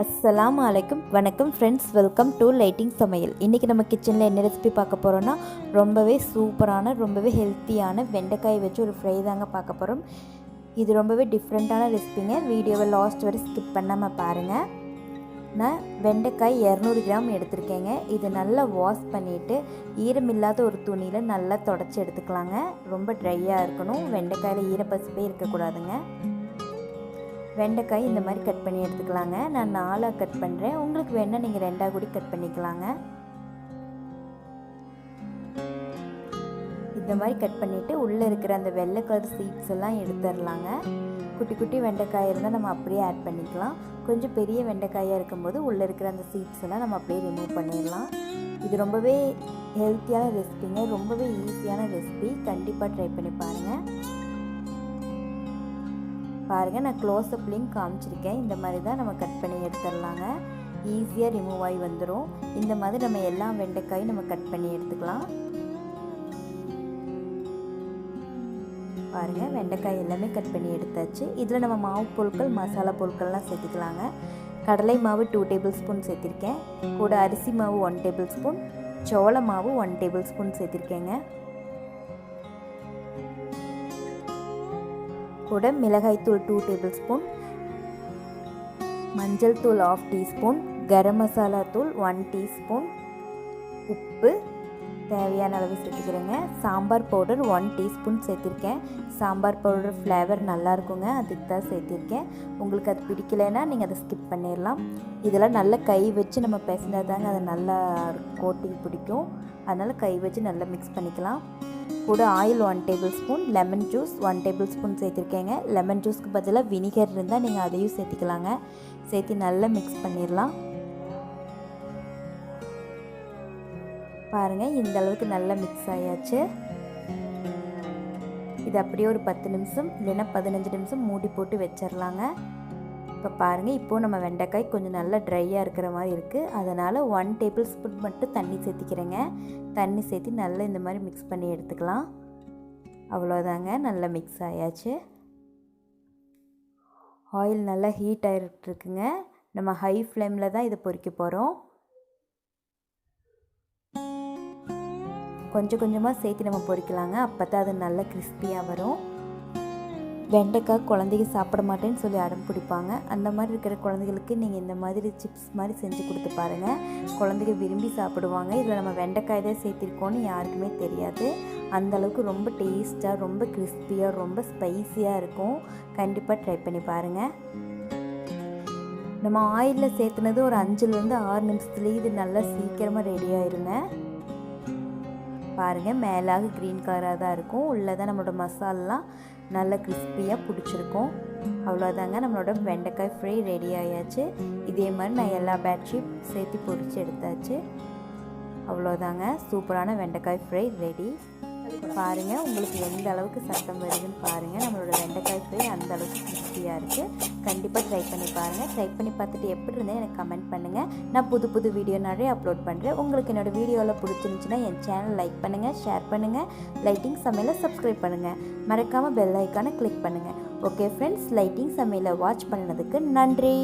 அஸ்ஸலாமு அலைக்கும். வணக்கம் ஃப்ரெண்ட்ஸ், வெல்கம் டு லைட்டிங் சமையல். இன்றைக்கி நம்ம கிச்சனில் என்ன ரெசிபி பார்க்க போகிறோன்னா, ரொம்பவே சூப்பரான ரொம்பவே ஹெல்த்தியான வெண்டைக்காய் வச்சு ஒரு ஃப்ரை தாங்க பார்க்க போகிறோம். இது ரொம்பவே டிஃப்ரெண்ட்டான ரெசிபிங்க. வீடியோவை லாஸ்ட் வரை ஸ்கிப் பண்ணாமல் பாருங்கள். நான் வெண்டைக்காய் 200 கிராம் எடுத்திருக்கேங்க. இது நல்லா வாஷ் பண்ணிவிட்டு ஈரமில்லாத ஒரு துணியில் நல்லா தொடச்சி எடுத்துக்கலாங்க. ரொம்ப ட்ரையாக இருக்கணும், வெண்டைக்காயில் ஈரப்பசிப்பே இருக்கக்கூடாதுங்க. வெண்டைக்காய் இந்த மாதிரி கட் பண்ணி எடுத்துக்கலாங்க. நான் 4 கட் பண்ணுறேன். உங்களுக்கு வேணால் நீங்கள் 2 கூட கட் பண்ணிக்கலாங்க. இந்த மாதிரி கட் பண்ணிவிட்டு உள்ளே இருக்கிற அந்த வெள்ளை கலர் சீட்ஸ் எல்லாம் எடுத்துடலாங்க. குட்டி குட்டி வெண்டைக்காய் இருந்தால் நம்ம அப்படியே ஆட் பண்ணிக்கலாம். கொஞ்சம் பெரிய வெண்டைக்காயாக இருக்கும்போது உள்ளே இருக்கிற அந்த சீட்ஸ் எல்லாம் நம்ம அப்படியே ரிமூவ் பண்ணிடலாம். இது ரொம்பவே ஹெல்த்தியான ரெசிபிங்க, ரொம்பவே ஈஸியான ரெசிபி. கண்டிப்பாக ட்ரை பண்ணி பாருங்கள். நான் க்ளோஸ்அப் லிங்க் காமிச்சிருக்கேன். இந்த மாதிரி தான் நம்ம கட் பண்ணி எடுத்துடலாங்க. ஈஸியாக ரிமூவ் ஆகி வந்துடும். இந்த மாதிரி நம்ம எல்லா வெண்டைக்காயும் நம்ம கட் பண்ணி எடுத்துக்கலாம். பாருங்கள், வெண்டைக்காய் எல்லாமே கட் பண்ணி எடுத்தாச்சு. இதில் நம்ம மாவு பொருட்கள், மசாலா பொருட்கள்லாம் சேர்த்துக்கலாங்க. கடலை மாவு 2 டேபிள் ஸ்பூன் சேர்த்திருக்கேன். கூட அரிசி மாவு 1 டேபிள் ஸ்பூன், சோள மாவு 1 டேபிள் ஸ்பூன் சேர்த்திருக்கேங்க. கூட மிளகாய் தூள் 2 டேபிள் ஸ்பூன், மஞ்சள் தூள் 1/2 டீஸ்பூன், கரம் மசாலா தூள் 1 டீஸ்பூன், உப்பு தேவையான அளவு சேர்த்துக்கிறேங்க. சாம்பார் பவுடர் 1 டீஸ்பூன் சேர்த்திருக்கேன். சாம்பார் பவுடர் ஃப்ளேவர் நல்லா இருக்குங்க, அதுக்கு தான் சேர்த்திருக்கேன். உங்களுக்கு அது பிடிக்கலைன்னா நீங்கள் அதை ஸ்கிப் பண்ணிடலாம். இதெல்லாம் நல்லா கை வச்சு நம்ம பிசைஞ்சால் தாங்க அது நல்லா கோட்டிங் பிடிக்கும். அதனால் கை வச்சு நல்லா மிக்ஸ் பண்ணிக்கலாம். கூட oil 1 tablespoon, lemon juice 1 tablespoon சேர்த்துருக்கேங்க. லெமன் ஜூஸ்க்கு பதிலாக வினிகர் இருந்தால் நீங்கள் அதையும் சேர்த்துக்கலாங்க. சேர்த்து நல்லா மிக்ஸ் பண்ணிடலாம். பாருங்கள், இந்த அளவுக்கு நல்லா மிக்ஸ் ஆயாச்சு. இது அப்படியே ஒரு 10 நிமிஷம் இல்லைன்னா 15 நிமிஷம் மூடி போட்டு வச்சிடலாங்க. இப்போ பாருங்கள், இப்போது நம்ம வெண்டைக்காய் கொஞ்சம் நல்லா ட்ரையாக இருக்கிற மாதிரி இருக்குது. அதனால் 1 டேபிள் ஸ்பூன் மட்டும் தண்ணி சேர்த்திக்கிறேங்க. தண்ணி சேர்த்து நல்லா இந்த மாதிரி மிக்ஸ் பண்ணி எடுத்துக்கலாம். அவ்வளோதாங்க, நல்லா மிக்ஸ் ஆயாச்சு. ஆயில் நல்லா ஹீட் ஆகிட்டுருக்குங்க. நம்ம ஹை ஃப்ளேமில் தான் இதை பொரிக்க போகிறோம். கொஞ்சம் கொஞ்சமாக சேர்த்து நம்ம பொரிக்கலாங்க. அப்போ தான் அது நல்லா கிறிஸ்பியாக வரும். வெண்டைக்காய் குழந்தைங்க சாப்பிட மாட்டேன்னு சொல்லி அடம் பிடிப்பாங்க. அந்த மாதிரி இருக்கிற குழந்தைகளுக்கு நீங்கள் இந்த மாதிரி சிப்ஸ் மாதிரி செஞ்சு கொடுத்து பாருங்கள். குழந்தைங்க விரும்பி சாப்பிடுவாங்க. இதில் நம்ம வெண்டைக்காய் தான் சேர்த்திருக்கோன்னு யாருக்குமே தெரியாது. அந்தளவுக்கு ரொம்ப டேஸ்ட்டாக, ரொம்ப கிறிஸ்பியாக, ரொம்ப ஸ்பைஸியாக இருக்கும். கண்டிப்பாக ட்ரை பண்ணி பாருங்கள். நம்ம ஆயிலில் சேர்த்துனது ஒரு 5லேருந்து 6 நிமிஷத்துலேயே இது நல்லா சீக்கிரமாக ரெடி ஆயிருங்க. பாருங்கள், மேலாக க்ரீன் கலராக தான் இருக்கும். உள்ளே தான் நம்மளோட மசாலெலாம் நல்லா கிறிஸ்பியாக பிடிச்சிருக்கும். அவ்வளோதாங்க, நம்மளோட வெண்டைக்காய் ஃப்ரை ரெடி ஆயாச்சு. இதே மாதிரி நான் எல்லா பேட்சையும் சேர்த்து பொரித்து எடுத்தாச்சு. அவ்வளோதாங்க, சூப்பரான வெண்டைக்காய் ஃப்ரை ரெடி. பாருங்கள், உங்களுக்கு எந்த அளவுக்கு சத்தம் வருதுன்னு பாருங்கள். நம்மளோட வெண்டைக்காய் ஃப்ரை அந்த அளவுக்கு கிறிஸ்பியாக இருக்குது. கண்டிப்பாக ட்ரை பண்ணி பாருங்கள். ட்ரை பண்ணி பார்த்துட்டு எப்படி இருந்தால் எனக்கு கமெண்ட் பண்ணுங்கள். நான் புது புது வீடியோ நிறைய அப்லோட் பண்ணுறேன். உங்களுக்கு என்னோடய வீடியோவில் பிடிச்சிருந்துச்சுன்னா என் சேனல் லைக் பண்ணுங்கள், ஷேர் பண்ணுங்கள், லைட்டிங் சமையலை சப்ஸ்கிரைப் பண்ணுங்கள். மறக்காமல் பெல் ஐக்கானை கிளிக் பண்ணுங்கள். ஓகே ஃப்ரெண்ட்ஸ், லைட்டிங் சமையலை வாட்ச் பண்ணதுக்கு நன்றி.